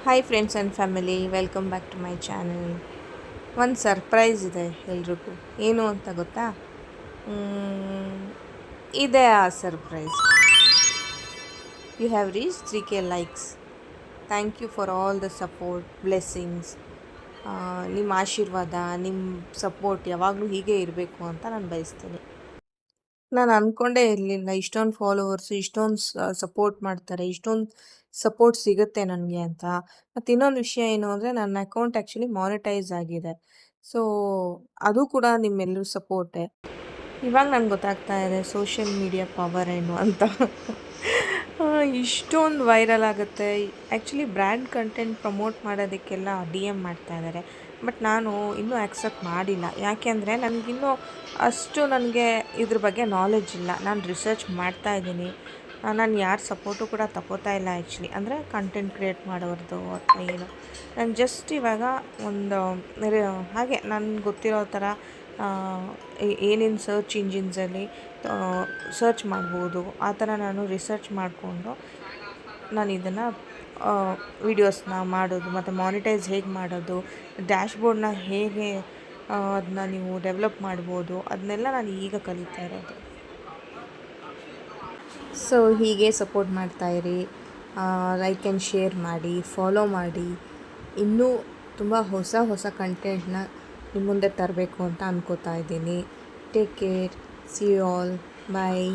Hi friends and family, welcome back to my channel. ಒಂದು surprise ಇದೆ ಎಲ್ರಿಗೂ. ಏನು ಅಂತ ಗೊತ್ತಾ? ಇದೆ ಆ surprise. You have reach 3K likes. Thank you for all the support, blessings. ನಿಮ್ಮ ಆಶೀರ್ವಾದ, ನಿಮ್ಮ ಸಪೋರ್ಟ್ ಯಾವಾಗಲೂ ಹೀಗೆ ಇರಬೇಕು ಅಂತ ನಾನು ಬಯಸ್ತೀನಿ. ನಾನು ಅಂದ್ಕೊಂಡೇ ಇರಲಿಲ್ಲ ಇಷ್ಟೊಂದು ಫಾಲೋವರ್ಸು, ಇಷ್ಟೊಂದು ಸಪೋರ್ಟ್ ಮಾಡ್ತಾರೆ, ಇಷ್ಟೊಂದು ಸಪೋರ್ಟ್ ಸಿಗುತ್ತೆ ನನಗೆ ಅಂತ. ಮತ್ತು ಇನ್ನೊಂದು ವಿಷಯ ಏನು ಅಂದರೆ, ನನ್ನ ಅಕೌಂಟ್ ಆ್ಯಕ್ಚುಲಿ ಮಾನಿಟೈಸ್ ಆಗಿದೆ. ಸೊ ಅದು ಕೂಡ ನಿಮ್ಮೆಲ್ಲರ ಸಪೋರ್ಟೇ. ಇವಾಗ ನನಗೆ ಗೊತ್ತಾಗ್ತಾ ಇದೆ ಸೋಷಿಯಲ್ ಮೀಡಿಯಾ ಪವರ್ ಏನು ಅಂತ. ಇಷ್ಟೊಂದು ವೈರಲ್ ಆಗುತ್ತೆ. ಆ್ಯಕ್ಚುಲಿ ಬ್ರ್ಯಾಂಡ್ ಕಂಟೆಂಟ್ ಪ್ರಮೋಟ್ ಮಾಡೋದಕ್ಕೆಲ್ಲ ಡಿ ಎಮ್ ಮಾಡ್ತಾ ಇದ್ದಾರೆ. ಬಟ್ ನಾನು ಇನ್ನೂ ಆ್ಯಕ್ಸೆಪ್ಟ್ ಮಾಡಿಲ್ಲ. ಯಾಕೆಂದರೆ ನನಗಿನ್ನೂ ಅಷ್ಟು ನನಗೆ ಇದ್ರ ಬಗ್ಗೆ ನಾಲೆಡ್ಜ್ ಇಲ್ಲ. ನಾನು ರಿಸರ್ಚ್ ಮಾಡ್ತಾ ಇದ್ದೀನಿ. ನಾನು ಯಾರ ಸಪೋರ್ಟು ಕೂಡ ತಗೋತಾ ಇಲ್ಲ ಆ್ಯಕ್ಚುಲಿ. ಅಂದರೆ ಕಂಟೆಂಟ್ ಕ್ರಿಯೇಟ್ ಮಾಡೋರದ್ದು ಅಥವಾ ಏನು. ನಾನು ಜಸ್ಟ್ ಇವಾಗ ಒಂದು ಹಾಗೆ ನನ್ಗೆ ಗೊತ್ತಿರೋ ಥರ ಏನೇನು ಸರ್ಚ್ ಇಂಜಿನ್ಸಲ್ಲಿ ಸರ್ಚ್ ಮಾಡ್ಬೋದು ಆ ಥರ ನಾನು ರಿಸರ್ಚ್ ಮಾಡಿಕೊಂಡು ನಾನು ಇದನ್ನು ವೀಡಿಯೋಸ್ನ ಮಾಡೋದು ಮತ್ತು ಮಾನಿಟೈಸ್ ಹೇಗೆ ಮಾಡೋದು, ಡ್ಯಾಶ್ಬೋರ್ಡ್ನ ಹೇಗೆ ಅದನ್ನ ನೀವು ಡೆವಲಪ್ ಮಾಡ್ಬೋದು, ಅದನ್ನೆಲ್ಲ ನಾನು ಈಗ ಕಲಿತಾ ಇರೋದು. ಸೊ ಹೀಗೆ ಸಪೋರ್ಟ್ ಮಾಡ್ತಾಯಿರಿ, ಲೈಕ್ ಆ್ಯಂಡ್ ಶೇರ್ ಮಾಡಿ, ಫಾಲೋ ಮಾಡಿ. ಇನ್ನೂ ತುಂಬ ಹೊಸ ಹೊಸ ಕಂಟೆಂಟ್ನ ನಿಮ್ಮ ಮುಂದೆ ತರಬೇಕು ಅಂತ ಅನ್ಕೋತಾ ಇದ್ದೀನಿ. Take care, see you all, bye.